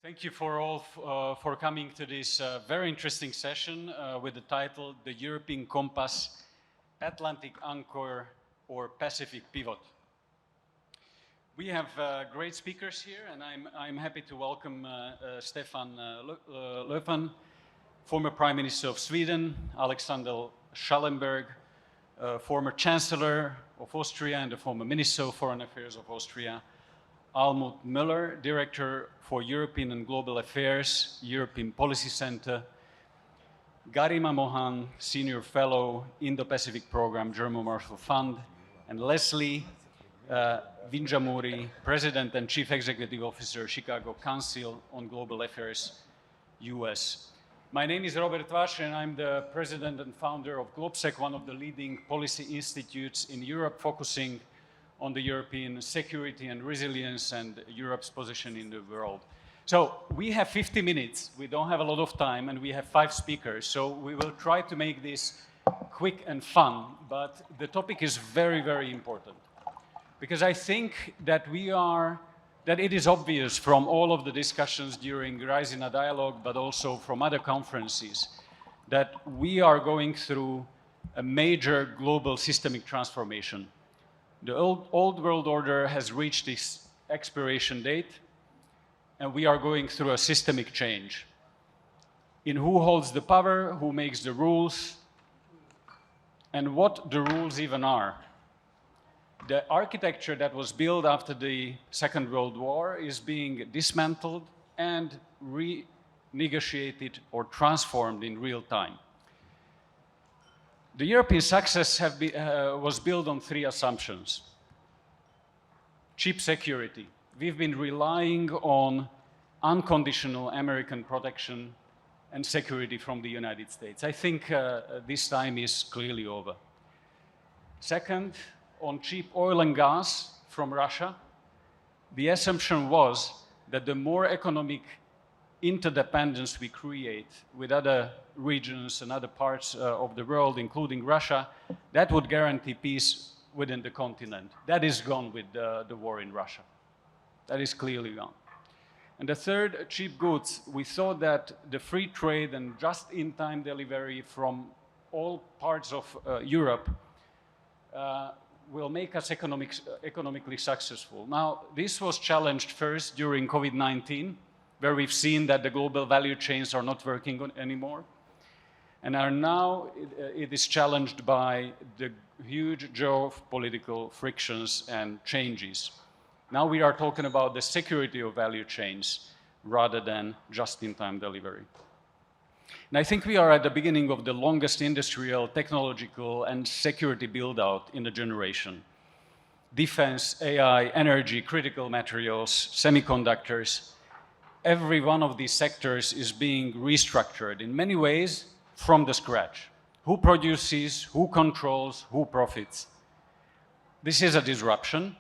Thank you for all for coming to this very interesting session with the title, The European Compass, Atlantic Anchor or Pacific Pivot. We have great speakers here, and I'm happy to welcome Stefan Löfven, former Prime Minister of Sweden, Alexander Schallenberg, former Chancellor of Austria and the former Minister of Foreign Affairs of Austria, Almut Müller, Director for European and Global Affairs, European Policy Center, Garima Mohan, Senior Fellow, Indo-Pacific Program, German Marshall Fund, and Leslie Vinjamuri, President and Chief Executive Officer, Chicago Council on Global Affairs, US. My name is Robert Vaš, and I'm the President and founder of GlobSec, one of the leading policy institutes in Europe, focusing on the European security and resilience and Europe's position in the world. So we have 50 minutes, we don't have a lot of time, and we have 5 speakers, so we will try to make this quick and fun, but the topic is very, very important. Because I think that it is obvious from all of the discussions during Raisina Dialogue, but also from other conferences, that we are going through a major global systemic transformation. The old world order has reached its expiration date, and we are going through a systemic change in who holds the power, who makes the rules, and what the rules even are. The architecture that was built after the Second World War is being dismantled and renegotiated or transformed in real time. The European success was built on 3 assumptions. Cheap security. We've been relying on unconditional American protection and security from the United States. I think this time is clearly over. Second, on cheap oil and gas from Russia, the assumption was that the more economic interdependence we create with other regions and other parts of the world, including Russia, that would guarantee peace within the continent. That is gone with the war in Russia. That is clearly gone. And the third, cheap goods. We thought that the free trade and just-in-time delivery from all parts of Europe will make us economically successful. Now, this was challenged first during COVID-19, where we've seen that the global value chains are not working anymore, and are now, it is challenged by the huge geopolitical frictions and changes. Now we are talking about the security of value chains rather than just-in-time delivery. And I think we are at the beginning of the longest industrial, technological, and security build-out in a generation. Defense, AI, energy, critical materials, semiconductors, every one of these sectors is being restructured in many ways from the scratch. Who produces, who controls, who profits? This is a disruption,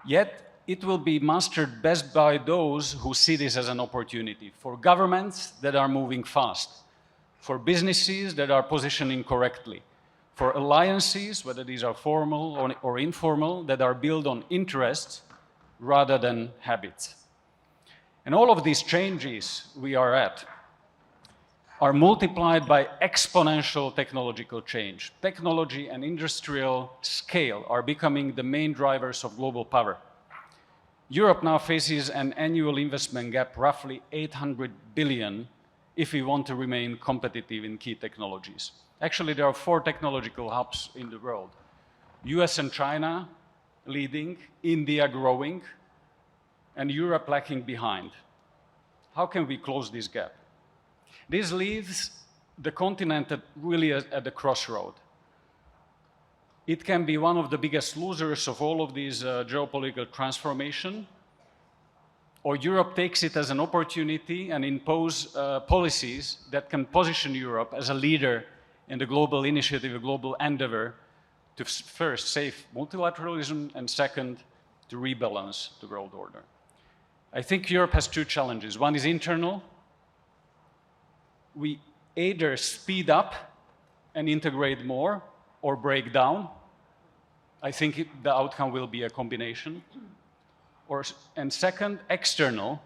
yet it will be mastered best by those who see this as an opportunity. For governments that are moving fast, for businesses that are positioning correctly, for alliances, whether these are formal or informal, that are built on interests rather than habits. And all of these changes we are at are multiplied by exponential technological change. Technology and industrial scale are becoming the main drivers of global power. Europe now faces an annual investment gap, roughly 800 billion, if we want to remain competitive in key technologies. Actually, there are 4 technological hubs in the world. US and China leading, India growing, and Europe lacking behind. How can we close this gap? This leaves the continent really at the crossroad. It can be one of the biggest losers of all of these geopolitical transformation, or Europe takes it as an opportunity and impose policies that can position Europe as a leader in the global initiative, a global endeavor to first save multilateralism and second, to rebalance the world order. I think Europe has 2 challenges. One is internal. We either speed up and integrate more or break down. I think the outcome will be a combination. And second, external.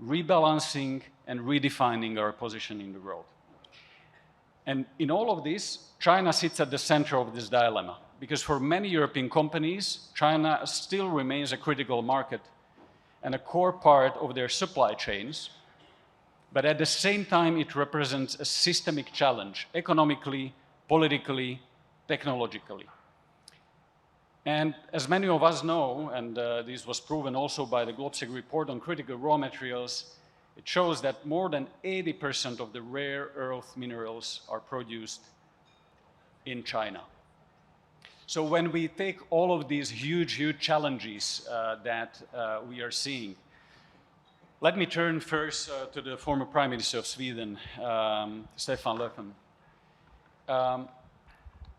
rebalancing, and redefining our position in the world. And in all of this, China sits at the center of this dilemma, because for many European companies, China still remains a critical market and a core part of their supply chains, but at the same time, it represents a systemic challenge, economically, politically, technologically. And as many of us know, and this was proven also by the GlobeSec report on critical raw materials, it shows that more than 80% of the rare earth minerals are produced in China. So when we take all of these huge challenges that we are seeing, let me turn first to the former Prime Minister of Sweden, Stefan Löfven,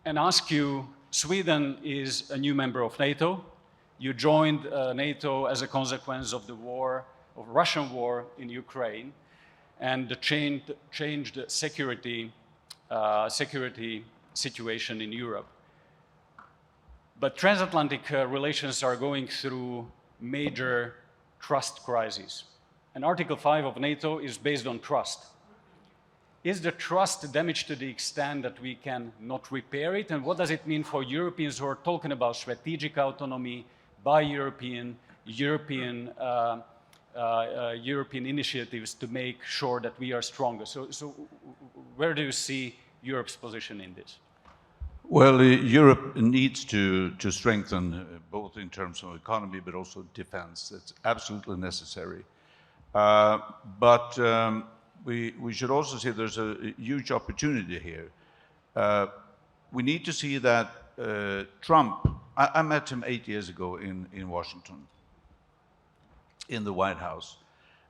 and ask you, Sweden is a new member of NATO. You joined NATO as a consequence of the war, of Russian war in Ukraine, and the changed security situation in Europe. But transatlantic relations are going through major trust crises. And Article 5 of NATO is based on trust. Is the trust damaged to the extent that we can not repair it? And what does it mean for Europeans who are talking about strategic autonomy by European initiatives to make sure that we are stronger? So where do you see Europe's position in this? Well, Europe needs to strengthen both in terms of economy but also defense. It's absolutely necessary. We should also see there's a huge opportunity here. We need to see that Trump, I met him 8 years ago in Washington, in the White House.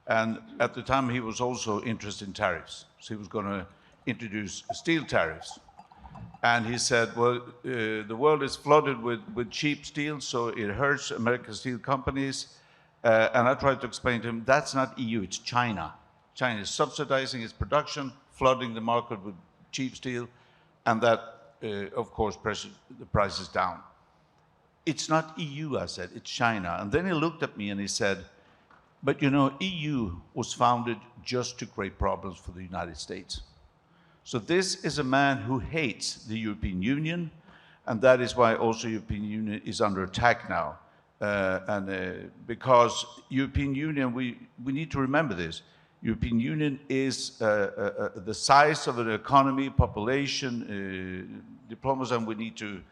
And at the time he was also interested in tariffs. So he was going to introduce steel tariffs. And he said, well, the world is flooded with cheap steel, so it hurts American steel companies. And I tried to explain to him, that's not EU, it's China. China is subsidizing its production, flooding the market with cheap steel, and that, of course, presses the prices down. It's not EU, I said, it's China. And then he looked at me and he said, but you know, EU was founded just to create problems for the United States. So this is a man who hates the European Union, and that is why also the European Union is under attack now. Because European Union, we need to remember this, European Union is the size of an economy, population, diplomacy, and we need to,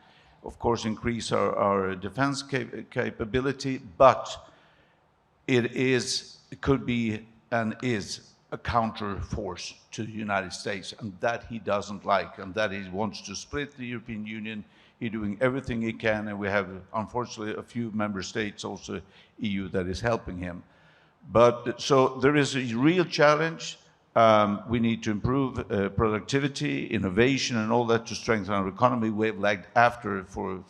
of course, increase our defense capability, but it could be and is a counter force to the United States, and that he doesn't like, and that he wants to split the European Union. He's doing everything he can, and we have, unfortunately, a few member states, also EU, that is helping him. But so there is a real challenge. We need to improve productivity, innovation, and all that to strengthen our economy. We have lagged after for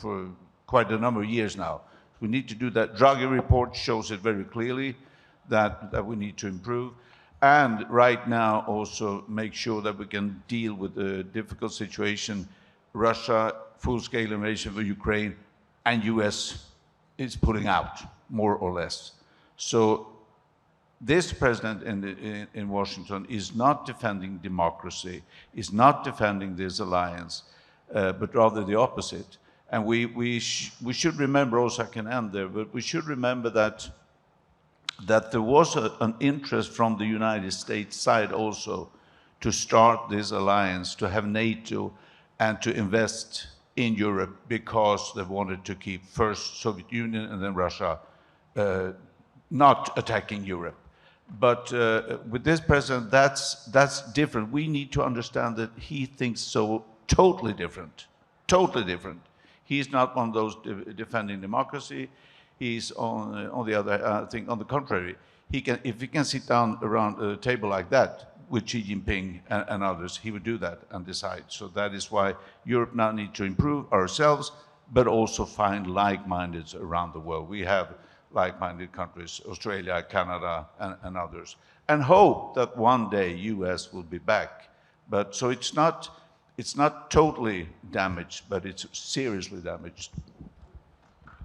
quite a number of years now. We need to do that. Draghi report shows it very clearly that we need to improve. And right now also make sure that we can deal with the difficult situation. Russia, full-scale invasion of Ukraine, and US is pulling out, more or less. So this president in Washington is not defending democracy, is not defending this alliance, but rather the opposite. And we should remember, also I can end there, but we should remember that there was an interest from the United States side also to start this alliance, to have NATO, and to invest in Europe, because they wanted to keep first Soviet Union and then Russia not attacking Europe. But with this president, that's different. We need to understand that he thinks so totally different, totally different. He's not one of those defending democracy. He's on the other thing, on the contrary. If he can sit down around a table like that with Xi Jinping and others, he would do that and decide. So that is why Europe now needs to improve ourselves, but also find like-mindeds around the world. We have like-minded countries, Australia, Canada, and others, and hope that one day US will be back. But so it's not totally damaged, but it's seriously damaged.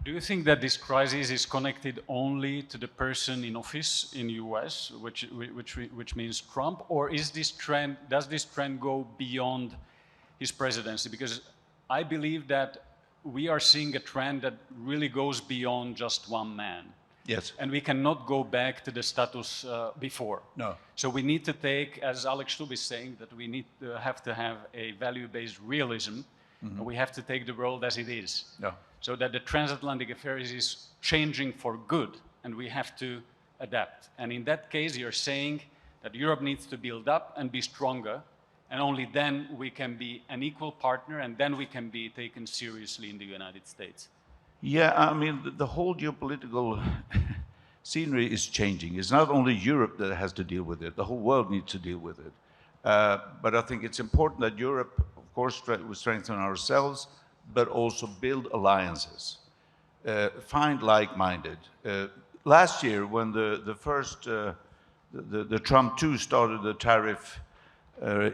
Do you think that this crisis is connected only to the person in office in the US, which means Trump, or is this trend, does this trend go beyond his presidency? Because I believe that we are seeing a trend that really goes beyond just one man. Yes. And we cannot go back to the status before. No. So we need to take, as Alex Stubb is saying, that we need to have a value-based realism. And we have to take the world as it is. Yeah. So that the transatlantic affairs is changing for good, and we have to adapt. And in that case, you're saying that Europe needs to build up and be stronger, and only then we can be an equal partner, and then we can be taken seriously in the United States. Yeah, I mean, the whole geopolitical scenery is changing. It's not only Europe that has to deal with it, the whole world needs to deal with it. But I think it's important that Europe, of course, we strengthen ourselves, but also build alliances, find like-minded. Last year, when the Trump 2 started the tariff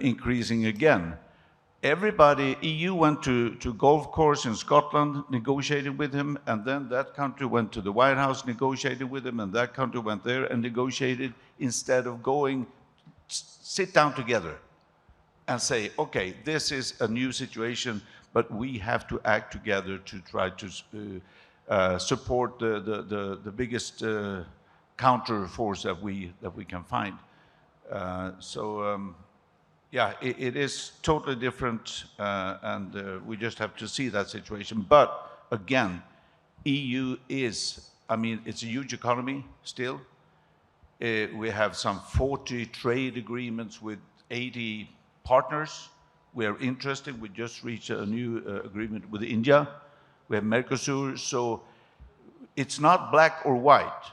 increasing again, everybody, EU went to golf course in Scotland, negotiated with him, and then that country went to the White House, negotiated with him, and that country went there and negotiated, instead of going, sit down together and say, okay, this is a new situation, but we have to act together to try to support the biggest counter force that we can find. Yeah, it is totally different, and we just have to see that situation. But again, EU is, I mean, it's a huge economy still. We have some 40 trade agreements with 80 partners. We are interested. We just reached a new agreement with India. We have Mercosur. So it's not black or white.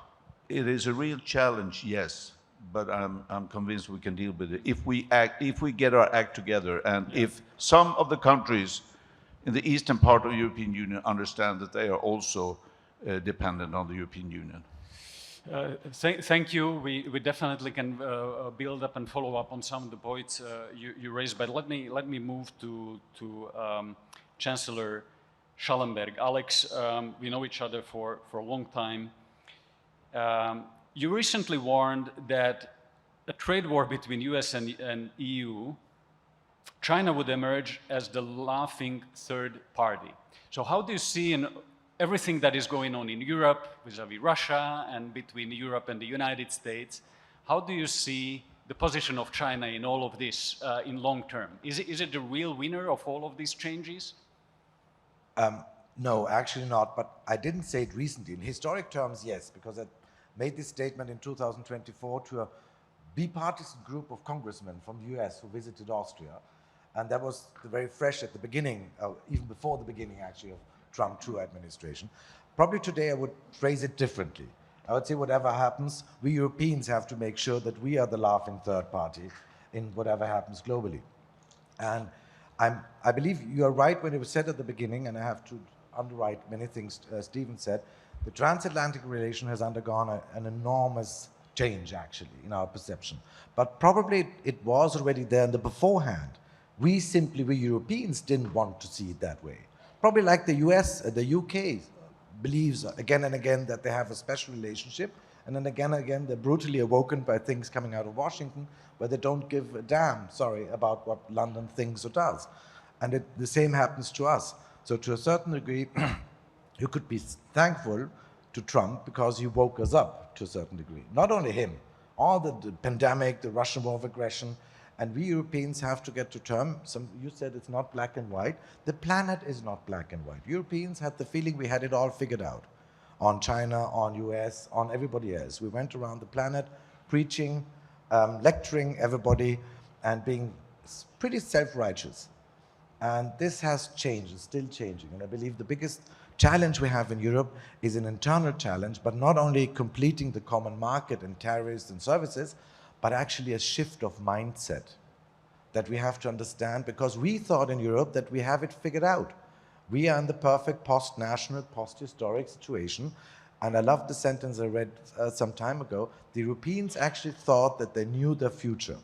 It is a real challenge, yes, but I'm convinced we can deal with it if we get our act together, and if some of the countries in the eastern part of the European Union understand that they are also dependent on the European Union. Thank you. We definitely can build up and follow up on some of the points you raised, but let me move to Chancellor Schallenberg. Alex, we know each other for a long time. You recently warned that a trade war between US and EU, China would emerge as the laughing third party. So how do you see in everything that is going on in Europe vis-à-vis Russia and between Europe and the United States, how do you see the position of China in all of this in long term? Is it the real winner of all of these changes? No, actually not, but I didn't say it recently. In historic terms, yes, because I made this statement in 2024 to a bipartisan group of congressmen from the US who visited Austria, and that was very fresh at the beginning, even before the beginning actually of Trump 2 administration. Probably today I would phrase it differently. I would say whatever happens, we Europeans have to make sure that we are the laughing third party in whatever happens globally. And I believe you are right when it was said at the beginning, and I have to underwrite many things Stephen said. The transatlantic relation has undergone an enormous change actually in our perception. But probably it was already there in the beforehand. We Europeans didn't want to see it that way. Probably like the US, the UK believes again and again that they have a special relationship, and then again and again they're brutally awoken by things coming out of Washington where they don't give a damn, about what London thinks or does. And the same happens to us. So to a certain degree, you could be thankful to Trump because he woke us up to a certain degree. Not only him, all the pandemic, the Russian war of aggression, and we Europeans have to get to terms. You said it's not black and white. The planet is not black and white. Europeans had the feeling we had it all figured out. On China, on US, on everybody else. We went around the planet preaching, lecturing everybody, and being pretty self-righteous. And this has changed, it's still changing. And I believe the biggest challenge we have in Europe is an internal challenge, but not only completing the common market and tariffs and services, but actually a shift of mindset that we have to understand, because we thought in Europe that we have it figured out. We are in the perfect post-national, post-historic situation. And I love the sentence I read some time ago. The Europeans actually thought that they knew their future.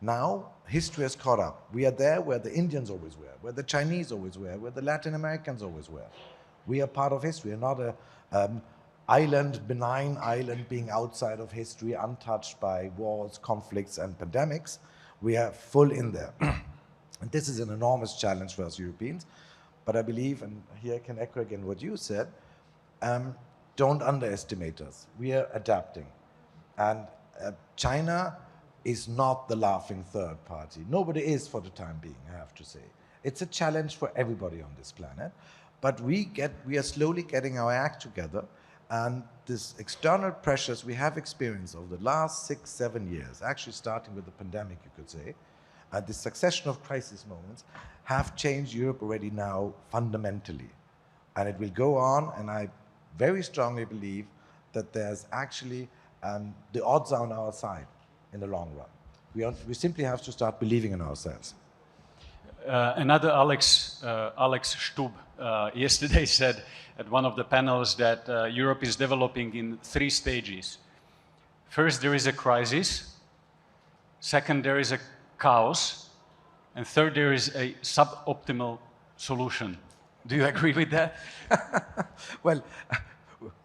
Now, history has caught up. We are there where the Indians always were, where the Chinese always were, where the Latin Americans always were. We are part of history. We're not a island, benign island being outside of history, untouched by wars, conflicts, and pandemics. We are full in there. And this is an enormous challenge for us Europeans. But I believe, and here I can echo again what you said, don't underestimate us. We are adapting. And China is not the laughing third party. Nobody is for the time being, I have to say. It's a challenge for everybody on this planet. But we are slowly getting our act together. And these external pressures we have experienced over the last 6-7 years, actually starting with the pandemic, you could say, the succession of crisis moments have changed Europe already now fundamentally. And it will go on, and I very strongly believe that there's actually, the odds are on our side in the long run. We simply have to start believing in ourselves. Another Alex Stubb yesterday said at one of the panels that Europe is developing in 3 stages. First, there is a crisis. Second, there is a chaos. And third, there is a suboptimal solution. Do you agree with that? Well,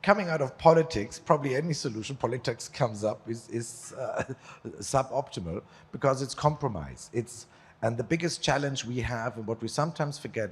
coming out of politics, probably any solution politics comes up is suboptimal because it's compromise. And the biggest challenge we have, and what we sometimes forget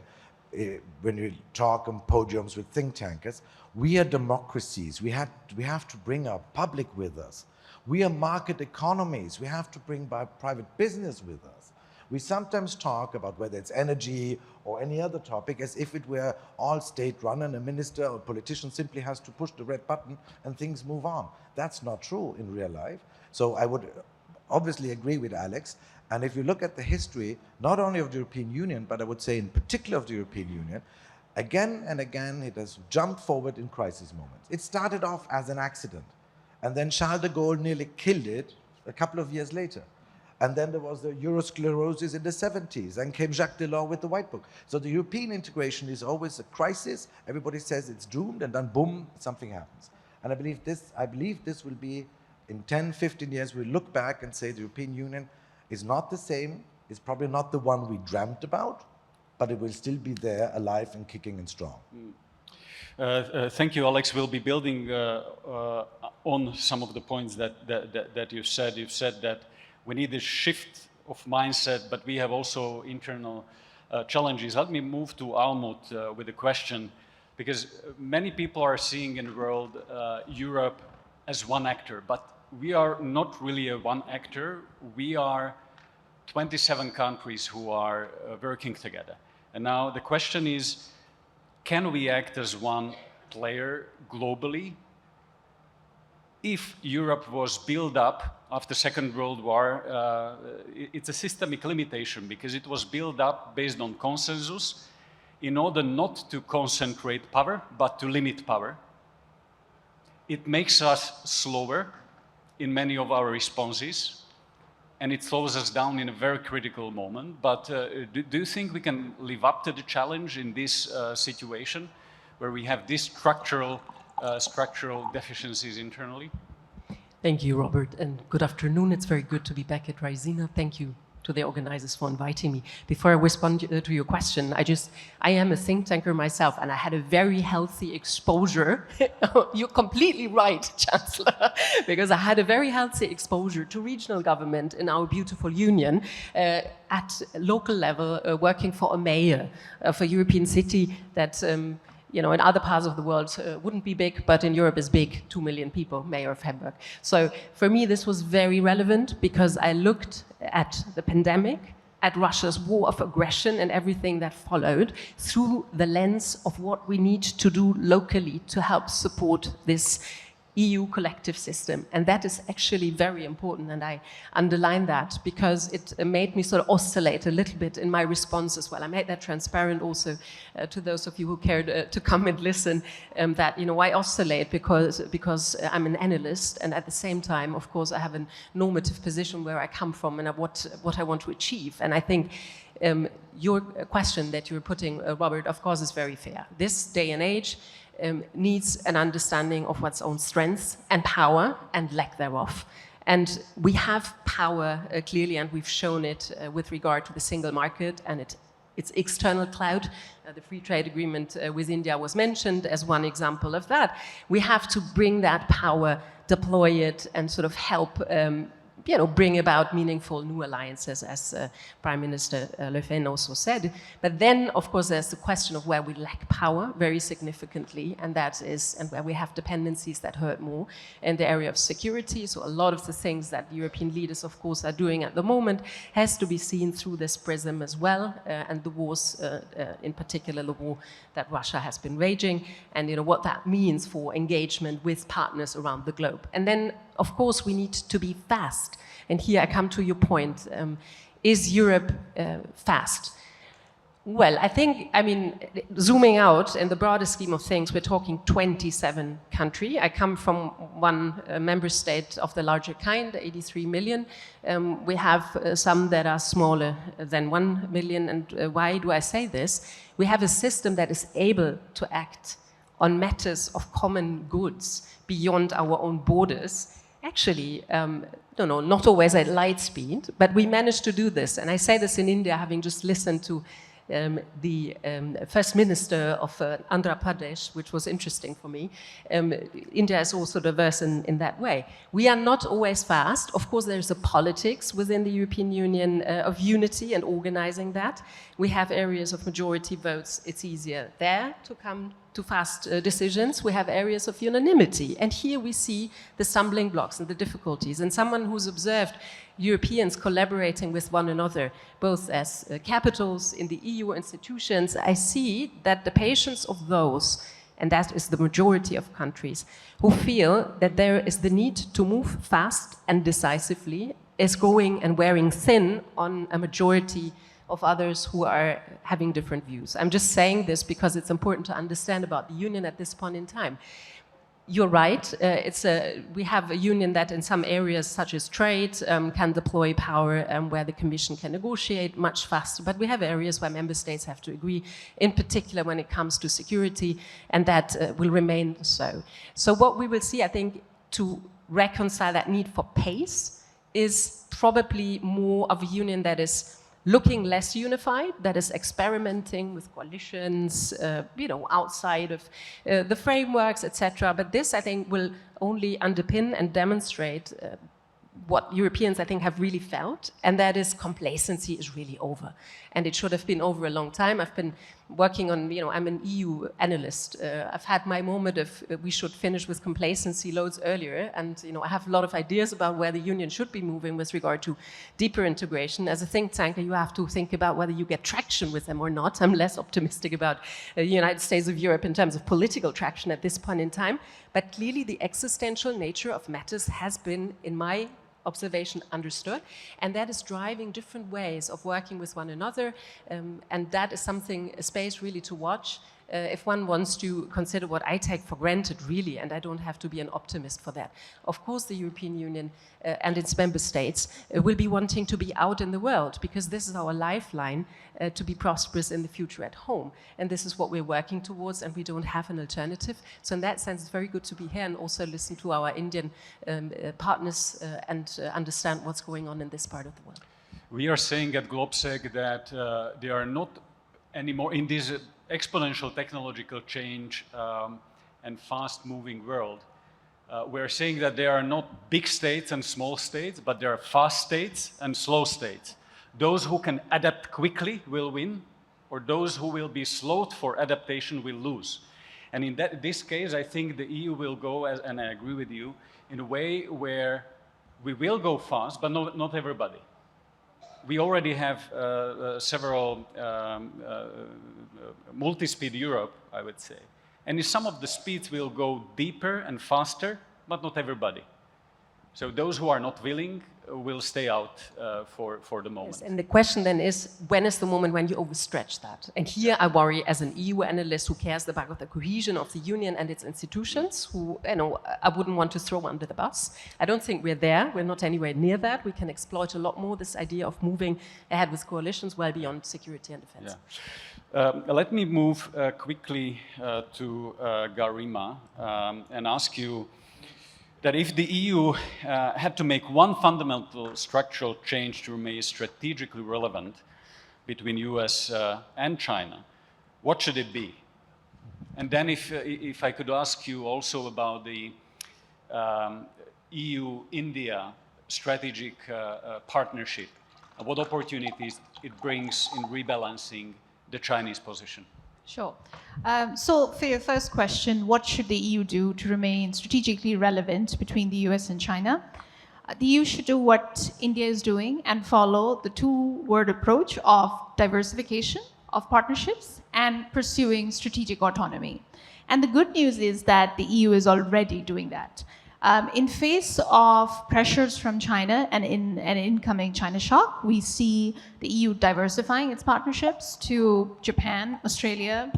when we talk on podiums with think tankers, we are democracies. We have to bring our public with us. We are market economies. We have to bring our private business with us. We sometimes talk about whether it's energy or any other topic as if it were all state-run and a minister or politician simply has to push the red button and things move on. That's not true in real life. So I would obviously agree with Alex. And if you look at the history, not only of the European Union, but I would say in particular of the European Union, again and again it has jumped forward in crisis moments. It started off as an accident. And then Charles de Gaulle nearly killed it a couple of years later. And then there was the Eurosclerosis in the 70s, and came Jacques Delors with the White Book. So the European integration is always a crisis. Everybody says it's doomed, and then boom, something happens. And I believe this will be, in 10, 15 years, we'll look back and say the European Union is not the same, is probably not the one we dreamt about, but it will still be there, alive and kicking and strong. Thank you, Alex. We'll be building on some of the points that you've said. You've said that we need a shift of mindset, but we have also internal challenges. Let me move to Almut with a question, because many people are seeing in the world Europe as one actor, but we are not really a one actor. We are 27 countries who are working together. And now the question is, can we act as one player globally? If Europe was built up after the Second World War, it's a systemic limitation because it was built up based on consensus in order not to concentrate power, but to limit power. It makes us slower in many of our responses, and it slows us down in a very critical moment. But do you think we can live up to the challenge in this situation where we have these structural deficiencies internally? Thank you, Robert, and good afternoon. It's very good to be back at Raisina. Thank you to the organizers for inviting me. Before I respond to your question, I am a think tanker myself, and I had a very healthy exposure. You're completely right, Chancellor, because I had a very healthy exposure to regional government in our beautiful union at local level, working for a mayor of a European city that in other parts of the world wouldn't be big, but in Europe is big, 2 million people, mayor of Hamburg. So for me, this was very relevant because I looked at the pandemic, at Russia's war of aggression and everything that followed through the lens of what we need to do locally to help support this EU collective system. And that is actually very important, and I underline that because it made me sort of oscillate a little bit in my response as well. I made that transparent also to those of you who cared to come and listen, that I oscillate because I'm an analyst, and at the same time, of course, I have a normative position where I come from and what I want to achieve. And I think your question that you're putting, Robert, of course, is very fair. This day and age, needs an understanding of one's own strengths and power and lack thereof. And we have power clearly, and we've shown it with regard to the single market, and it its external clout. The free trade agreement with India was mentioned as one example of that. We have to bring that power, deploy it, and sort of help bring about meaningful new alliances, as Prime Minister Le Pen also said. But then, of course, there's the question of where we lack power very significantly, and where we have dependencies that hurt more in the area of security. So a lot of the things that European leaders, of course, are doing at the moment has to be seen through this prism as well, and the wars, in particular the war that Russia has been waging, and what that means for engagement with partners around the globe. And then, of course, we need to be fast. And here I come to your point. Is Europe fast? Well, I mean, zooming out in the broader scheme of things, we're talking 27 countries. I come from one member state of the larger kind, 83 million. We have some that are smaller than 1 million. And why do I say this? We have a system that is able to act on matters of common goods beyond our own borders. Actually, not always at light speed, but we managed to do this. And I say this in India, having just listened to the First Minister of Andhra Pradesh, which was interesting for me. India is also diverse in that way. We are not always fast. Of course, there's a politics within the European Union of unity and organizing that. We have areas of majority votes. It's easier there to come to fast decisions. We have areas of unanimity. And here we see the stumbling blocks and the difficulties. And someone who's observed Europeans collaborating with one another, both as capitals in the EU institutions, I see that the patience of those, and that is the majority of countries, who feel that there is the need to move fast and decisively, is going and wearing thin on a majority of others who are having different views. I'm just saying this because it's important to understand about the Union at this point in time. You're right, we have a union that in some areas such as trade can deploy power where the Commission can negotiate much faster, but we have areas where member states have to agree, in particular when it comes to security, and that will remain so. So what we will see, I think, to reconcile that need for pace is probably more of a union that is looking less unified, that is experimenting with coalitions, outside of the frameworks, etc. But this, I think, will only underpin and demonstrate what Europeans, I think, have really felt, and that is complacency is really over. And it should have been over a long time. I've been working on, I'm an EU analyst. I've had my moment of we should finish with complacency loads earlier, and I have a lot of ideas about where the Union should be moving with regard to deeper integration. As a think tanker, you have to think about whether you get traction with them or not. I'm less optimistic about the United States of Europe in terms of political traction at this point in time, but clearly the existential nature of matters has been, in my observation, understood, and that is driving different ways of working with one another, and that is something, a space really to watch if one wants to consider what I take for granted, really, and I don't have to be an optimist for that. Of course, the European Union and its member states will be wanting to be out in the world, because this is our lifeline to be prosperous in the future at home. And this is what we're working towards, and we don't have an alternative. So in that sense, it's very good to be here and also listen to our Indian partners and understand what's going on in this part of the world. We are saying at GlobeSec that they are not anymore in this exponential technological change and fast-moving world. We're saying that there are not big states and small states, but there are fast states and slow states. Those who can adapt quickly will win, or those who will be slowed for adaptation will lose. And in this case, I think the EU will go, and I agree with you, in a way where we will go fast, but not everybody. We already have several multi-speed Europe, I would say. And some of the speeds will go deeper and faster, but not everybody. So those who are not willing will stay out for the moment. Yes, and the question then is, when is the moment when you overstretch that? And here I worry, as an EU analyst who cares about the cohesion of the Union and its institutions, who I wouldn't want to throw under the bus. I don't think we're there. We're not anywhere near that. We can exploit a lot more this idea of moving ahead with coalitions well beyond security and defense. Yeah. Let me move quickly to Garima and ask you that if the EU had to make one fundamental structural change to remain strategically relevant, between US and China, what should it be? And then if I could ask you also about the EU-India strategic partnership, what opportunities it brings in rebalancing the Chinese position? Sure. So for your first question, what should the EU do to remain strategically relevant between the US and China? The EU should do what India is doing and follow the two-word approach of diversification of partnerships and pursuing strategic autonomy. And the good news is that the EU is already doing that. In face of pressures from China and in an incoming China shock, we see the EU diversifying its partnerships to Japan, Australia,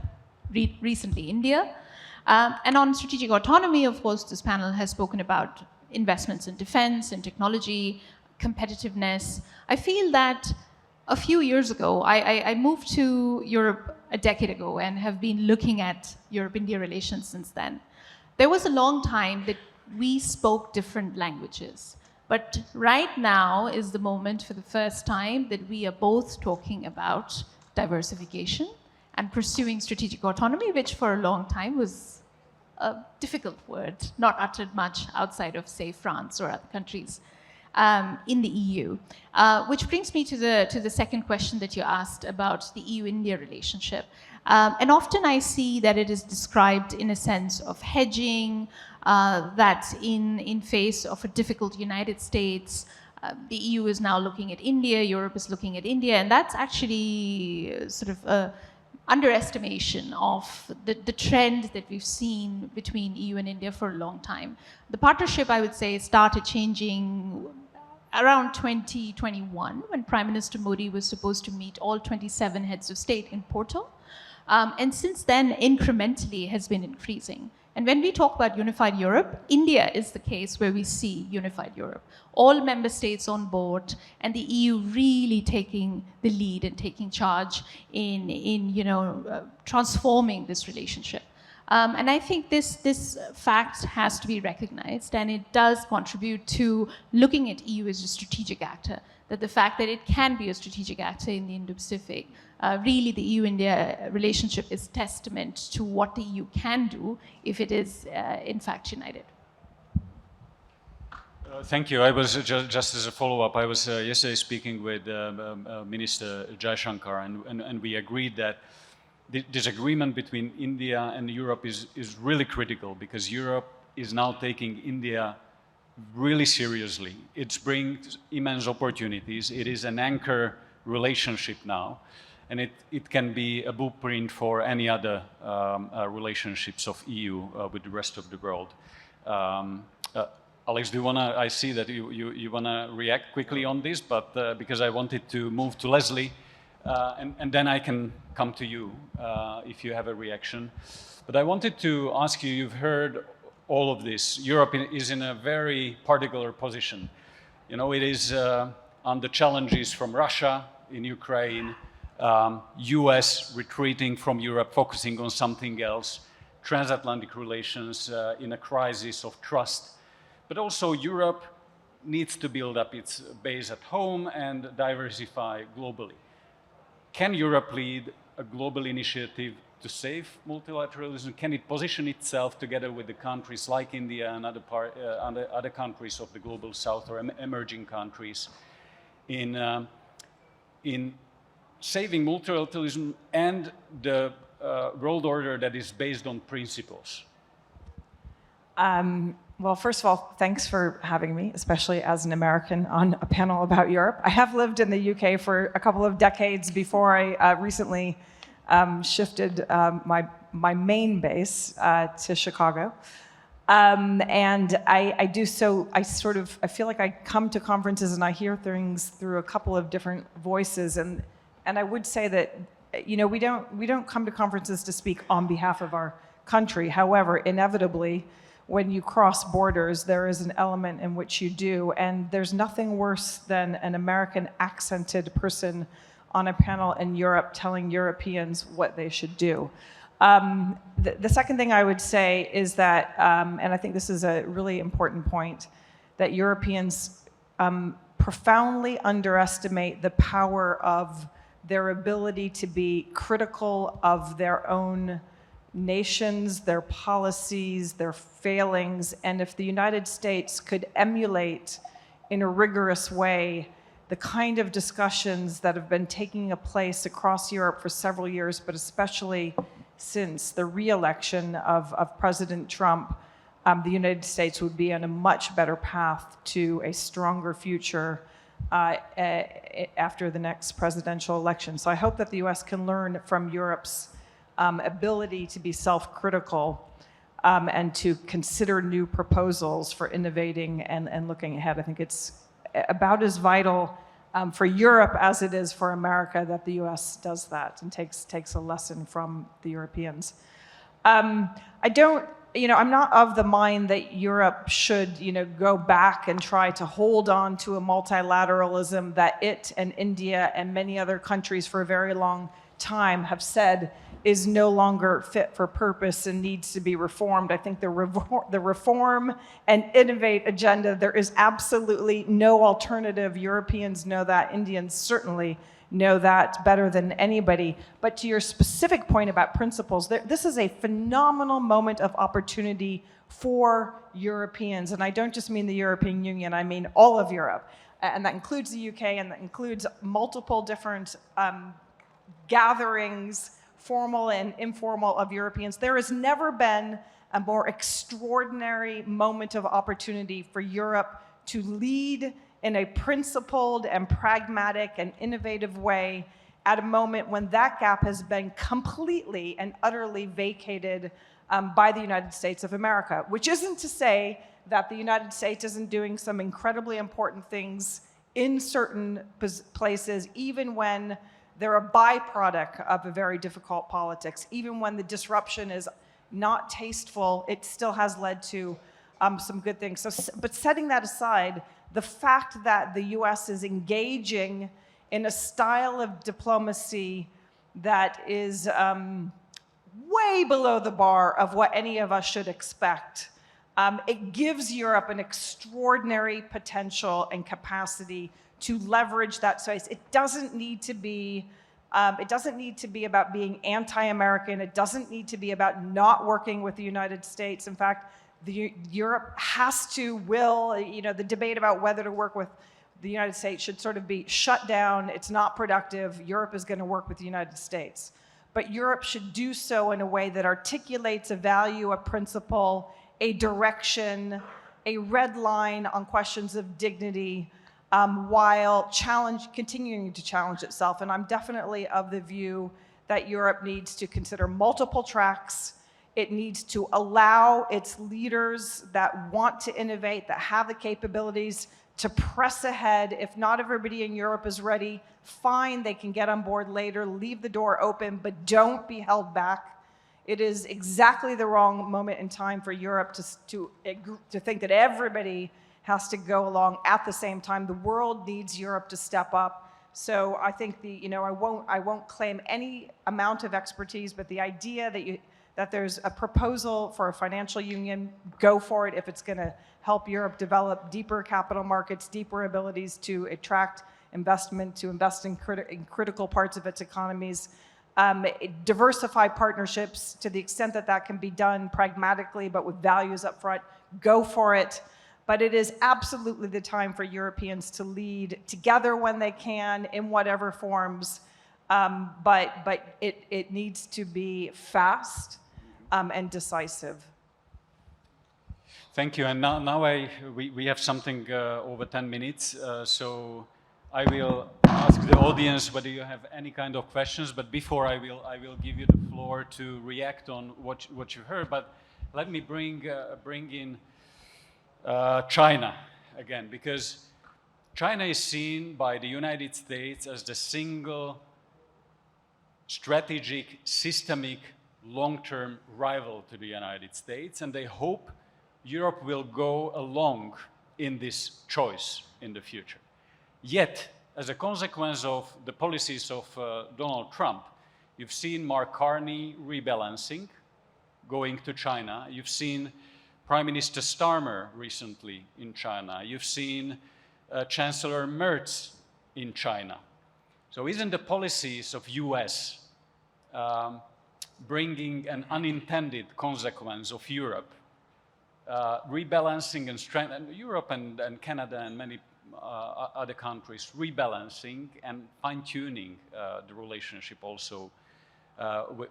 recently India. And on strategic autonomy, of course, this panel has spoken about investments in defense and technology, competitiveness. I feel that a few years ago, I moved to Europe a decade ago and have been looking at Europe-India relations since then. There was a long time that we spoke different languages. But right now is the moment for the first time that we are both talking about diversification and pursuing strategic autonomy, which for a long time was a difficult word, not uttered much outside of, say, France or other countries in the EU. Which brings me to the second question that you asked about the EU-India relationship. And often I see that it is described in a sense of hedging, that in face of a difficult United States, the EU is now looking at India, Europe is looking at India, and that's actually sort of an underestimation of the trend that we've seen between EU and India for a long time. The partnership, I would say, started changing around 2021 when Prime Minister Modi was supposed to meet all 27 heads of state in Porto. And since then, incrementally has been increasing. And when we talk about unified Europe, India is the case where we see unified Europe. All member states on board, and the EU really taking the lead and taking charge in transforming this relationship. And I think this fact has to be recognized, and it does contribute to looking at EU as a strategic actor, that the fact that it can be a strategic actor in the Indo-Pacific, really the EU-India relationship is testament to what the EU can do if it is in fact united. Thank you. I was just as a follow-up, I was yesterday speaking with Minister Jaishankar, and we agreed that this agreement between India and Europe is really critical, because Europe is now taking India really seriously. It brings immense opportunities. It is an anchor relationship now, and it can be a blueprint for any other relationships of EU with the rest of the world. Alex, do you wanna? I see that you wanna react quickly on this, but because I wanted to move to Leslie, and then I can come to you if you have a reaction. But I wanted to ask you. You've heard all of this. Europe is in a very particular position. You know, it is under challenges from Russia in Ukraine, US retreating from Europe, focusing on something else, transatlantic relations in a crisis of trust. But also Europe needs to build up its base at home and diversify globally. Can Europe lead a global initiative to save multilateralism? Can it position itself together with the countries like India and other countries of the global south or emerging countries in saving multilateralism and the world order that is based on principles? Well, first of all, thanks for having me, especially as an American on a panel about Europe. I have lived in the UK for a couple of decades before I recently shifted my main base to Chicago. And I do so, I feel like I come to conferences and I hear things through a couple of different voices. And I would say that, you know, we don't come to conferences to speak on behalf of our country. However, inevitably, when you cross borders, there is an element in which you do. And there's nothing worse than an American accented person on a panel in Europe telling Europeans what they should do. The second thing I would say is that, and I think this is a really important point, that Europeans profoundly underestimate the power of their ability to be critical of their own nations, their policies, their failings, and if the United States could emulate in a rigorous way the kind of discussions that have been taking place across Europe for several years, but especially since the re-election of President Trump, the United States would be on a much better path to a stronger future after the next presidential election. So I hope that the US can learn from Europe's ability to be self-critical and to consider new proposals for innovating and looking ahead. I think it's about as vital for Europe as it is for America that the US does that and takes a lesson from the Europeans. I'm not of the mind that Europe should, go back and try to hold on to a multilateralism that it and India and many other countries for a very long time have said is no longer fit for purpose and needs to be reformed. I think the reform and innovate agenda, there is absolutely no alternative. Europeans know that. Indians certainly know that better than anybody. But to your specific point about principles, this is a phenomenal moment of opportunity for Europeans. And I don't just mean the European Union, I mean all of Europe. And that includes the UK, and that includes multiple different gatherings, formal and informal, of Europeans. There has never been a more extraordinary moment of opportunity for Europe to lead in a principled and pragmatic and innovative way at a moment when that gap has been completely and utterly vacated by the United States of America, which isn't to say that the United States isn't doing some incredibly important things in certain places, even when they're a byproduct of a very difficult politics. Even when the disruption is not tasteful, it still has led to some good things. But setting that aside, the fact that the US is engaging in a style of diplomacy that is way below the bar of what any of us should expect, it gives Europe an extraordinary potential and capacity to leverage that space. It doesn't need to be about being anti-American. It doesn't need to be about not working with the United States. In fact, Europe the debate about whether to work with the United States should sort of be shut down. It's not productive. Europe is going to work with the United States. But Europe should do so in a way that articulates a value, a principle, a direction, a red line on questions of dignity, while continuing to challenge itself. And I'm definitely of the view that Europe needs to consider multiple tracks. It needs to allow its leaders that want to innovate, that have the capabilities to press ahead. If not everybody in Europe is ready, fine, they can get on board later, leave the door open, but don't be held back. It is exactly the wrong moment in time for Europe to think that everybody has to go along at the same time. The world needs Europe to step up. So I think I won't claim any amount of expertise, but the idea that there's a proposal for a financial union, go for it if it's going to help Europe develop deeper capital markets, deeper abilities to attract investment, to invest in critical parts of its economies, diversify partnerships to the extent that that can be done pragmatically but with values up front, go for it. But it is absolutely the time for Europeans to lead together when they can, in whatever forms. But it needs to be fast and decisive. Thank you. And now we have something over 10 minutes. So I will ask the audience whether you have any kind of questions. But before I will give you the floor to react on what you heard. But let me bring in China again, because China is seen by the United States as the single strategic, systemic, long-term rival to the United States, and they hope Europe will go along in this choice in the future. Yet, as a consequence of the policies of Donald Trump, you've seen Mark Carney rebalancing, going to China. You've seen Prime Minister Starmer recently in China. You've seen Chancellor Merz in China. So isn't the policies of US bringing an unintended consequence of Europe, rebalancing and strengthening Europe and Canada and many other countries, rebalancing and fine-tuning the relationship also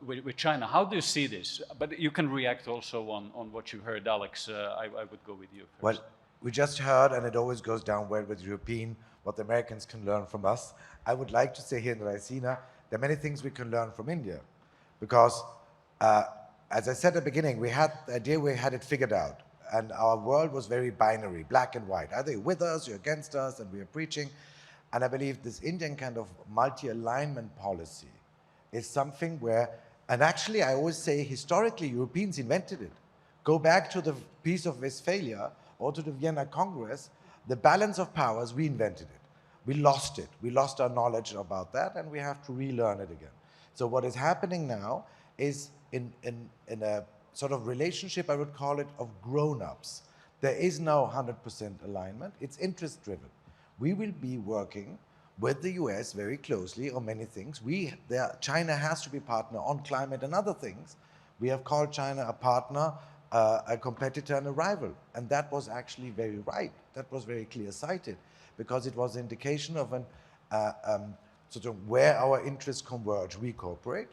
with China? How do you see this? But you can react also on what you heard, Alex. I would go with you first. Well, we just heard, and it always goes down well with European, what the Americans can learn from us. I would like to say here in Raisina, there are many things we can learn from India. Because, as I said at the beginning, we had the idea we had it figured out. And our world was very binary, black and white. Either you're with us, you're against us, and we are preaching. And I believe this Indian kind of multi-alignment policy is something where, and actually I always say historically Europeans invented it. Go back to the Peace of Westphalia or to the Vienna Congress, the balance of powers, we invented it. We lost it. We lost our knowledge about that, and we have to relearn it again. So what is happening now is in a sort of relationship, I would call it, of grown-ups. There is no 100% alignment. It's interest-driven. We will be working with the US very closely on many things. China has to be a partner on climate and other things. We have called China a partner, a competitor and a rival. And that was actually very right. That was very clear-sighted, because it was an indication of sort of where our interests converge, we cooperate.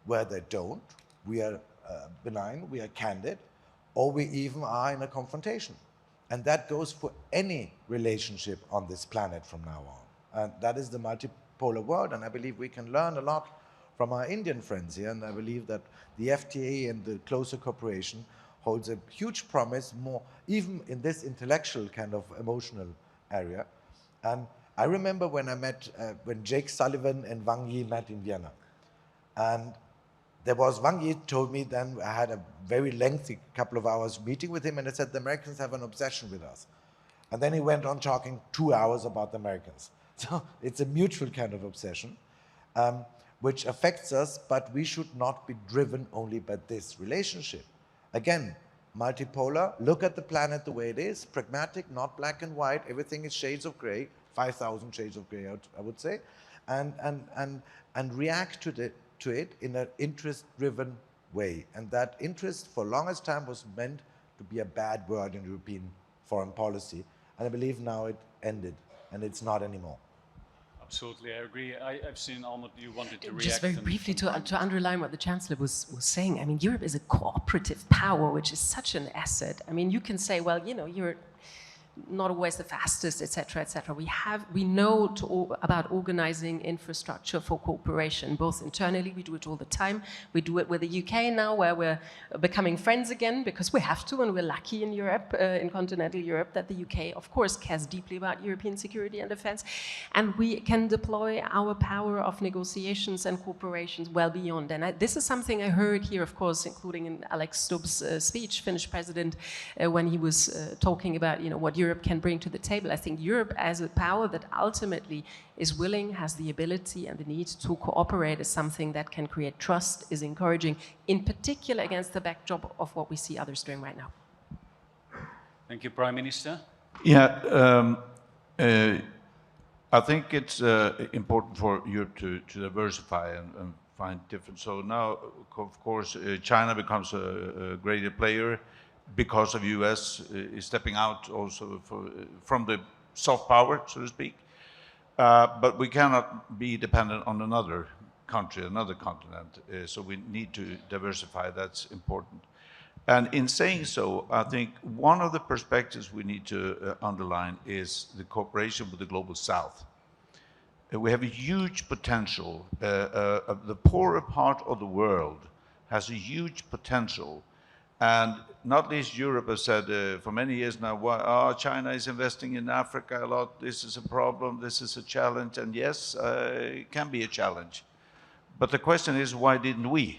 Where they don't, we are benign, we are candid, or we even are in a confrontation. And that goes for any relationship on this planet from now on. And that is the multipolar world, and I believe we can learn a lot from our Indian friends here, and I believe that the FTA and the closer cooperation holds a huge promise, more even in this intellectual kind of emotional area. And I remember when I met, when Jake Sullivan and Wang Yi met in Vienna. And there was, Wang Yi told me then, I had a very lengthy couple of hours meeting with him, and he said the Americans have an obsession with us. And then he went on talking 2 hours about the Americans. So it's a mutual kind of obsession, which affects us, but we should not be driven only by this relationship. Again, multipolar, look at the planet the way it is, pragmatic, not black and white, everything is shades of gray, 5,000 shades of gray, I would say, and react to it in an interest-driven way. And that interest for longest time was meant to be a bad word in European foreign policy. And I believe now it ended, and it's not anymore. Absolutely, I agree. I've seen Almut, you wanted to react. Just very briefly to underline what the Chancellor was saying. I mean, Europe is a cooperative power, which is such an asset. I mean, you can say, well, you know, you're not always the fastest, etc., etc. We know about organizing infrastructure for cooperation, both internally. We do it all the time. We do it with the UK now, where we're becoming friends again, because we have to, and we're lucky in Europe, in continental Europe, that the UK, of course, cares deeply about European security and defense, and we can deploy our power of negotiations and cooperations well beyond. And this is something I heard here, of course, including in Alex Stubb's speech, Finnish president, when he was talking about, you know, what Europe can bring to the table. I think Europe as a power that ultimately is willing, has the ability and the need to cooperate is something that can create trust, is encouraging, in particular against the backdrop of what we see others doing right now. Thank you, Prime Minister. Yeah, I think it's important for Europe to diversify and find different. So now, of course, China becomes a greater player, because of US is stepping out also from the soft power, so to speak. But we cannot be dependent on another country, another continent. So we need to diversify, that's important. And in saying so, I think one of the perspectives we need to underline is the cooperation with the Global South. We have a huge potential. The poorer part of the world has a huge potential. And not least Europe has said for many years now, China is investing in Africa a lot, this is a problem, this is a challenge, and yes, it can be a challenge. But the question is, why didn't we?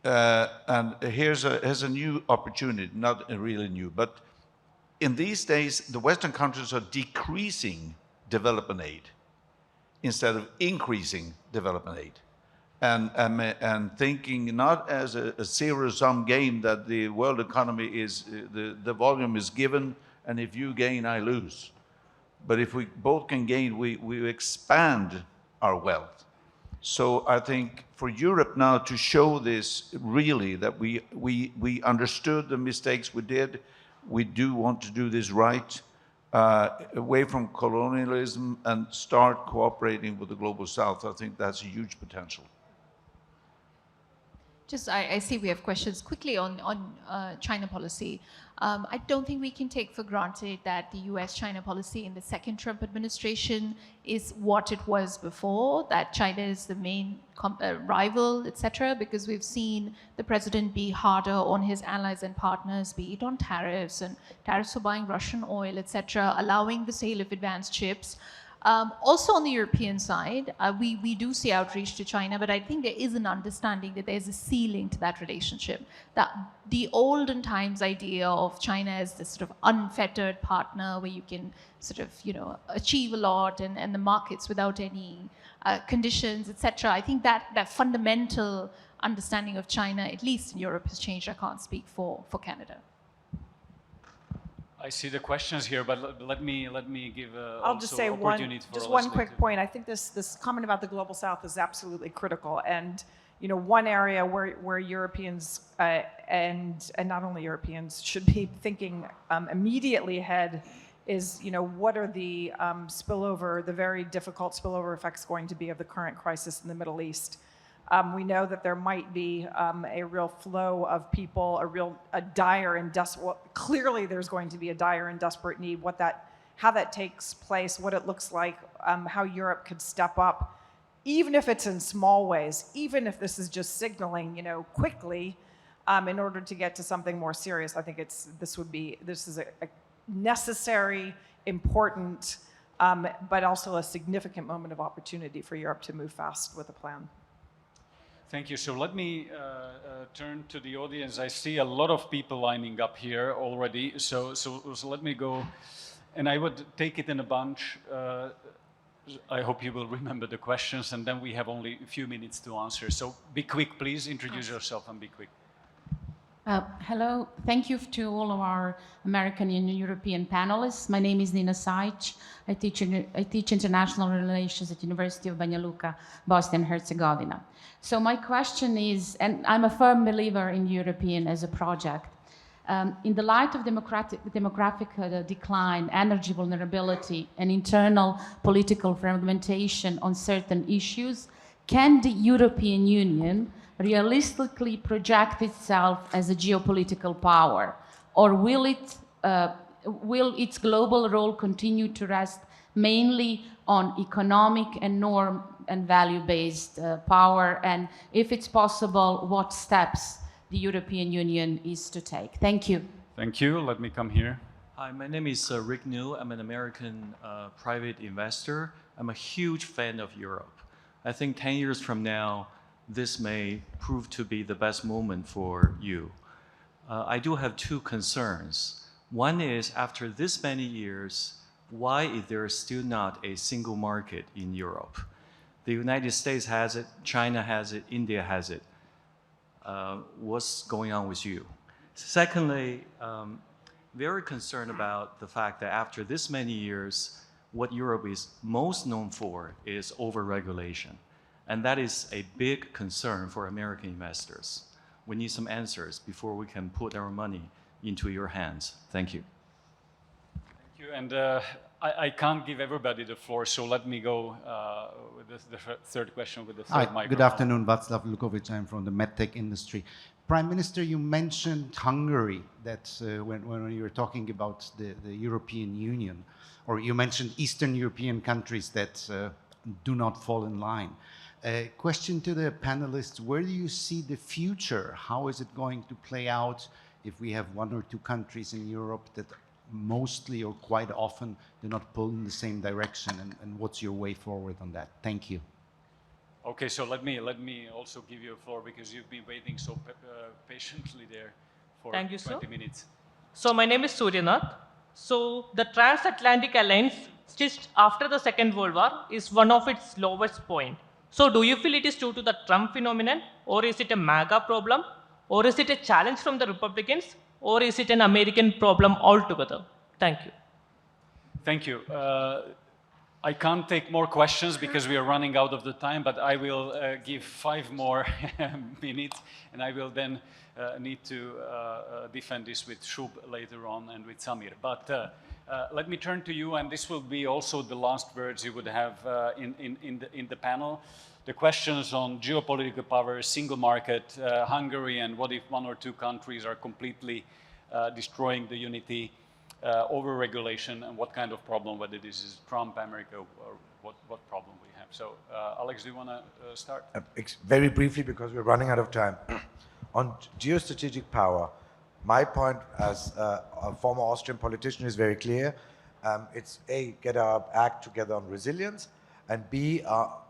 And here's a new opportunity, not really new, but in these days, the Western countries are decreasing development aid instead of increasing development aid. And thinking not as a zero-sum game that the world economy is, the volume is given, and if you gain, I lose. But if we both can gain, we expand our wealth. So I think for Europe now to show this really, that we understood the mistakes we did, we do want to do this right, away from colonialism and start cooperating with the global south, I think that's a huge potential. Just, I see we have questions quickly on China policy. I don't think we can take for granted that the US-China policy in the second Trump administration is what it was before, that China is the main rival, etc., because we've seen the president be harder on his allies and partners, be it on tariffs and tariffs for buying Russian oil, etc., allowing the sale of advanced chips. Also on the European side, we do see outreach to China, but I think there is an understanding that there's a ceiling to that relationship. That the olden times idea of China as this sort of unfettered partner where you can sort of, achieve a lot and the markets without any conditions, etc. I think that fundamental understanding of China, at least in Europe, has changed. I can't speak for Canada. I see the questions here, but let me give I'll just say one quick point. I think this comment about the global south is absolutely critical, and one area where Europeans and not only Europeans should be thinking immediately ahead is what are the the very difficult spillover effects going to be of the current crisis in the Middle East. We know that there might be a real flow of people, a dire and desperate. Clearly, there's going to be a dire and desperate need. How that takes place, what it looks like, how Europe could step up, even if it's in small ways, even if this is just signaling, quickly, in order to get to something more serious. I think this is a necessary, important, but also a significant moment of opportunity for Europe to move fast with a plan. Thank you. So let me turn to the audience. I see a lot of people lining up here already. So let me go, and I would take it in a bunch. I hope you will remember the questions, and then we have only a few minutes to answer. So be quick, please. Introduce yourself and be quick. Hello. Thank you to all of our American and European panelists. My name is Nina Sajc. I teach international relations at University of Banja Luka, Bosnia and Herzegovina. So my question is, and I'm a firm believer in European as a project, in the light of demographic decline, energy vulnerability, and internal political fragmentation on certain issues, can the European Union realistically project itself as a geopolitical power, or will its global role continue to rest mainly on economic and norm and value-based power? And if it's possible, what steps the European Union is to take? Thank you. Thank you. Let me come here. Hi, my name is Rick New. I'm an American private investor. I'm a huge fan of Europe. I think 10 years from now, this may prove to be the best moment for you. I do have two concerns. One is, after this many years, why is there still not a single market in Europe? The United States has it, China has it, India has it. What's going on with you? Secondly, very concerned about the fact that after this many years, what Europe is most known for is overregulation. And that is a big concern for American investors. We need some answers before we can put our money into your hands. Thank you. Thank you. And I can't give everybody the floor, so let me go with the third question with the third microphone. Good afternoon, Václav Lukovic. I'm from the medtech industry. Prime Minister, you mentioned Hungary, that when you were talking about the European Union, or you mentioned Eastern European countries that do not fall in line. Question to the panelists, where do you see the future? How is it going to play out if we have one or two countries in Europe that mostly or quite often do not pull in the same direction? And what's your way forward on that? Thank you. Okay, so let me also give you a floor, because you've been waiting so patiently there for 20 minutes. So my name is Suryanath. So the Transatlantic Alliance, just after the Second World War, is one of its lowest point. So do you feel it is due to the Trump phenomenon, or is it a MAGA problem, or is it a challenge from the Republicans, or is it an American problem altogether? Thank you. Thank you. I can't take more questions because we are running out of the time, but I will give 5 more minutes, and I will then need to defend this with Shub later on and with Samir. But let me turn to you, and this will be also the last words you would have in the panel. The questions on geopolitical power, single market, Hungary, and what if 1 or 2 countries are completely destroying the unity, over-regulation, and what kind of problem, whether this is Trump, America, or what problem we have. So, Alex, do you want to start? Very briefly, because we're running out of time. On geostrategic power, my point as a former Austrian politician is very clear. It's A, get our act together on resilience, and B,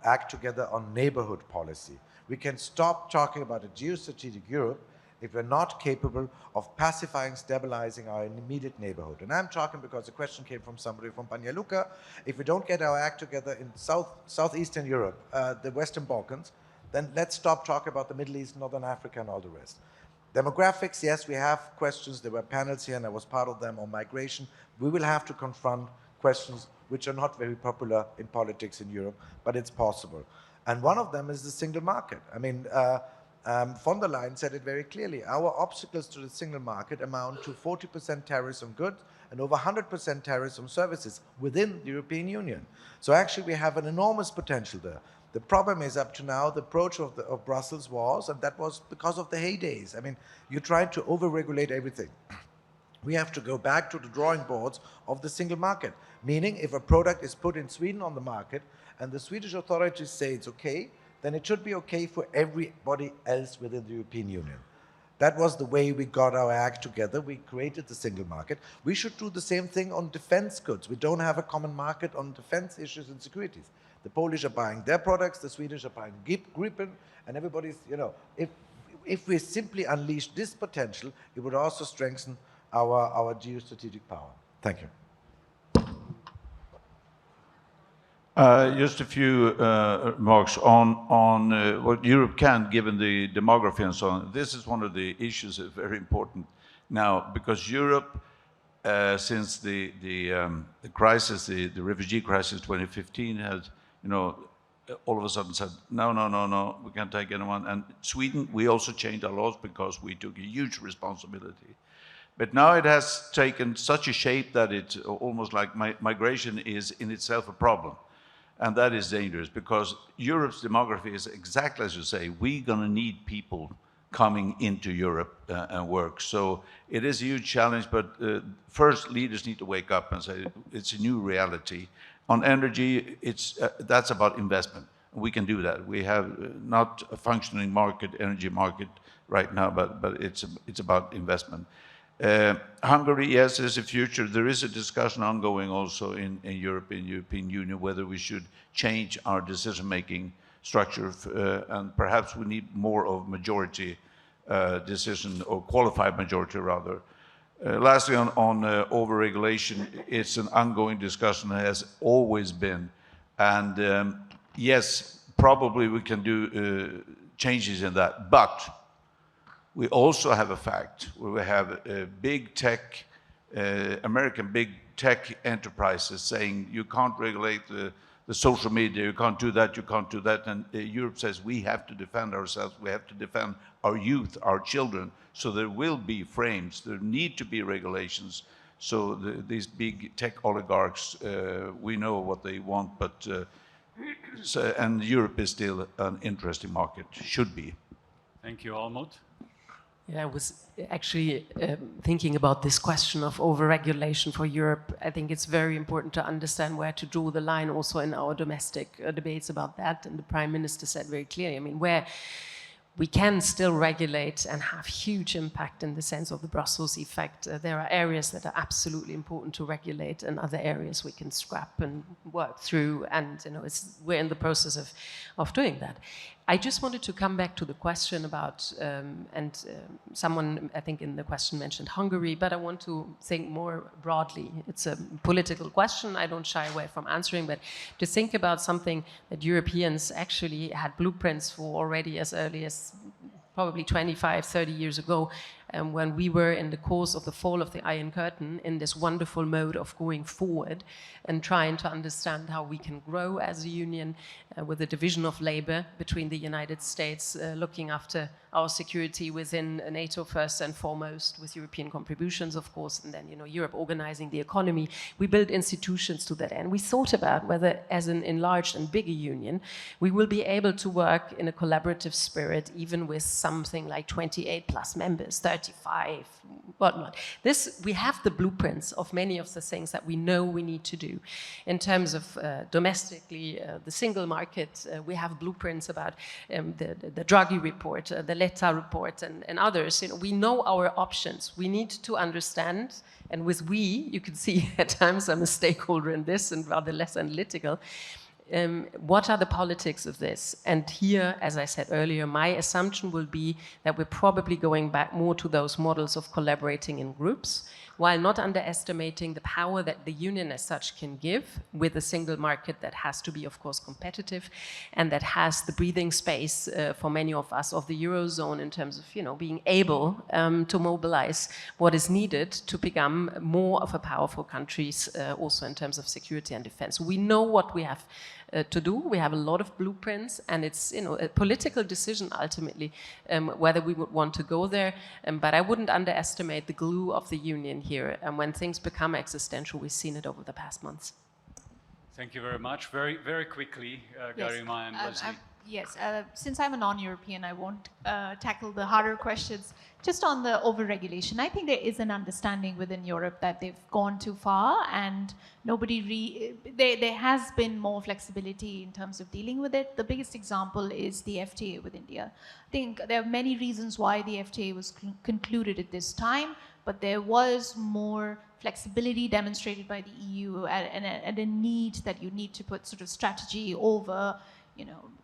act together on neighborhood policy. We can stop talking about a geostrategic Europe if we're not capable of pacifying, stabilizing our immediate neighborhood. And I'm talking because the question came from somebody from Banja Luka. If we don't get our act together in Southeastern Europe, the Western Balkans, then let's stop talking about the Middle East, Northern Africa, and all the rest. Demographics, yes, we have questions. There were panels here, and I was part of them on migration. We will have to confront questions which are not very popular in politics in Europe, but it's possible. And one of them is the single market. I mean, von der Leyen said it very clearly. Our obstacles to the single market amount to 40% tariffs on goods and over 100% tariffs on services within the European Union. So actually we have an enormous potential there. The problem is, up to now, the approach of Brussels was, and that was because of the heydays. I mean, you tried to over-regulate everything. We have to go back to the drawing boards of the single market, meaning if a product is put in Sweden on the market and the Swedish authorities say it's okay, then it should be okay for everybody else within the European Union. That was the way we got our act together. We created the single market. We should do the same thing on defense goods. We don't have a common market on defense issues and securities. The Polish are buying their products, the Swedish are buying Gripen, and everybody's, you know, if we simply unleash this potential, it would also strengthen our geostrategic power. Thank you. Just a few remarks on what Europe can, given the demography and so on. This is one of the issues that's very important now, because Europe, since the crisis, the refugee crisis 2015, has, you know, all of a sudden said, no, we can't take anyone. And Sweden, we also changed our laws because we took a huge responsibility. But now it has taken such a shape that it's almost like migration is in itself a problem. And that is dangerous, because Europe's demography is exactly as you say. We're going to need people coming into Europe and work. So it is a huge challenge, but first leaders need to wake up and say it's a new reality. On energy, that's about investment. We can do that. We have not a functioning energy market right now, but it's about investment. Hungary, yes, there's a future. There is a discussion ongoing also in Europe, in European Union, whether we should change our decision-making structure, and perhaps we need more of majority decision, or qualified majority rather. Lastly, on over-regulation, it's an ongoing discussion, has always been. And yes, probably we can do changes in that, but we also have a fact where we have big tech, American big tech enterprises saying you can't regulate the social media, you can't do that, you can't do that. And Europe says we have to defend ourselves, we have to defend our youth, our children. So there will be frames, there need to be regulations. So these big tech oligarchs, we know what they want, but and Europe is still an interesting market, should be. Thank you, Almut. Yeah, I was actually thinking about this question of over-regulation for Europe. I think it's very important to understand where to draw the line also in our domestic debates about that. And the Prime Minister said very clearly, I mean, where we can still regulate and have huge impact in the sense of the Brussels effect. There are areas that are absolutely important to regulate, and other areas we can scrap and work through. And you know, we're in the process of doing that. I just wanted to come back to the question about, someone I think in the question mentioned Hungary, but I want to think more broadly. It's a political question. I don't shy away from answering, but to think about something that Europeans actually had blueprints for already as early as probably 25, 30 years ago, when we were in the course of the fall of the Iron Curtain in this wonderful mode of going forward and trying to understand how we can grow as a union with the division of labor between the United States, looking after our security within NATO first and foremost, with European contributions, of course, and then, Europe organizing the economy. We built institutions to that end. We thought about whether, as an enlarged and bigger union, we will be able to work in a collaborative spirit, even with something like 28 plus members, 35, whatnot. We have the blueprints of many of the things that we know we need to do. In terms of domestically, the single market, we have blueprints about the Draghi report, the Letta report, and others. We know our options. We need to understand, and with we, you can see at times I'm a stakeholder in this and rather less analytical. What are the politics of this? And here, as I said earlier, my assumption will be that we're probably going back more to those models of collaborating in groups, while not underestimating the power that the union as such can give with a single market that has to be, of course, competitive and that has the breathing space for many of us of the Eurozone in terms of, being able to mobilize what is needed to become more of a powerful country, also in terms of security and defense. We know what we have to do. We have a lot of blueprints, and it's a political decision ultimately whether we would want to go there. But I wouldn't underestimate the glue of the union here. And when things become existential, we've seen it over the past months. Thank you very much. Very, very quickly, Garima and Leslie. Yes, since I'm a non-European, I won't tackle the harder questions. Just on the overregulation, I think there is an understanding within Europe that they've gone too far, and there has been more flexibility in terms of dealing with it. The biggest example is the FTA with India. I think there are many reasons why the FTA was concluded at this time, but there was more flexibility demonstrated by the EU and a need that you need to put sort of strategy over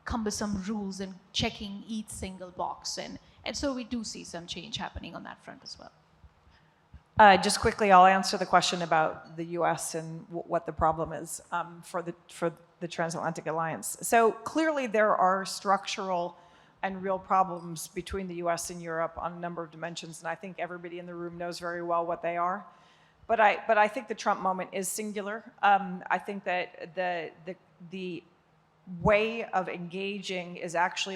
cumbersome rules and checking each single box. And so we do see some change happening on that front as well. Just quickly, I'll answer the question about the US and what the problem is for the Transatlantic Alliance. So clearly there are structural and real problems between the US and Europe on a number of dimensions, and I think everybody in the room knows very well what they are. But I think the Trump moment is singular. I think that the way of engaging is actually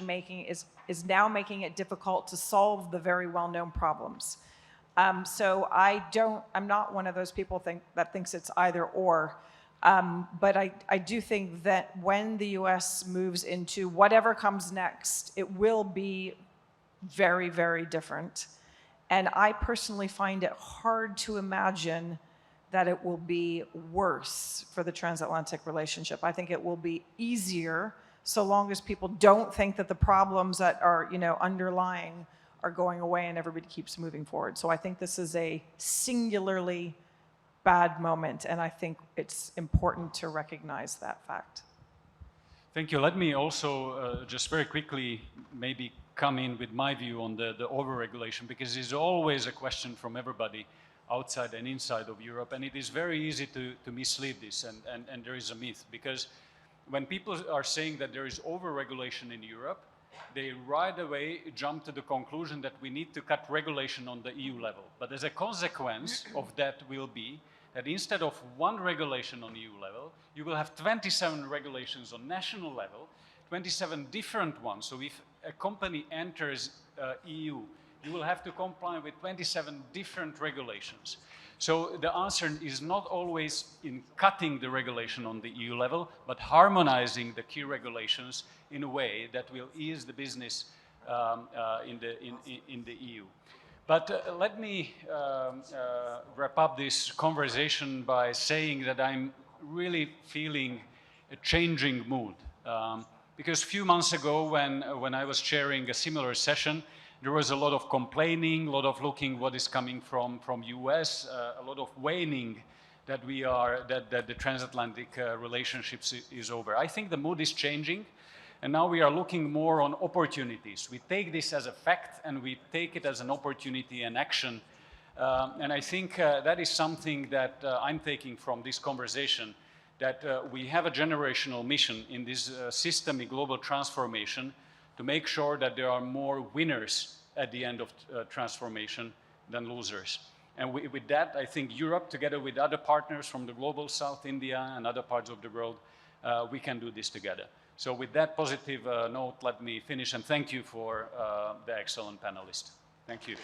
is now making it difficult to solve the very well-known problems. So I'm not one of those people that thinks it's either or. But I do think that when the US moves into whatever comes next, it will be very, very different. And I personally find it hard to imagine that it will be worse for the transatlantic relationship. I think it will be easier so long as people don't think that the problems that are underlying are going away and everybody keeps moving forward. So I think this is a singularly bad moment, and I think it's important to recognize that fact. Thank you. Let me also just very quickly maybe come in with my view on the overregulation, because it's always a question from everybody outside and inside of Europe, and it is very easy to mislead this, and there is a myth, because when people are saying that there is overregulation in Europe, they right away jump to the conclusion that we need to cut regulation on the EU level. But as a consequence of that will be that instead of one regulation on EU level, you will have 27 regulations on national level, 27 different ones. So if a company enters EU, you will have to comply with 27 different regulations. So the answer is not always in cutting the regulation on the EU level, but harmonizing the key regulations in a way that will ease the business in the EU. But let me wrap up this conversation by saying that I'm really feeling a changing mood. Because a few months ago, when I was chairing a similar session, there was a lot of complaining, a lot of looking what is coming from US, a lot of waning that the transatlantic relationships is over. I think the mood is changing, and now we are looking more on opportunities. We take this as a fact, and we take it as an opportunity and action. And I think that is something that I'm taking from this conversation, that we have a generational mission in this systemic global transformation to make sure that there are more winners at the end of transformation than losers. And with that, I think Europe, together with other partners from the global South, India, and other parts of the world, we can do this together. So with that positive note, let me finish and thank you for the excellent panelists. Thank you.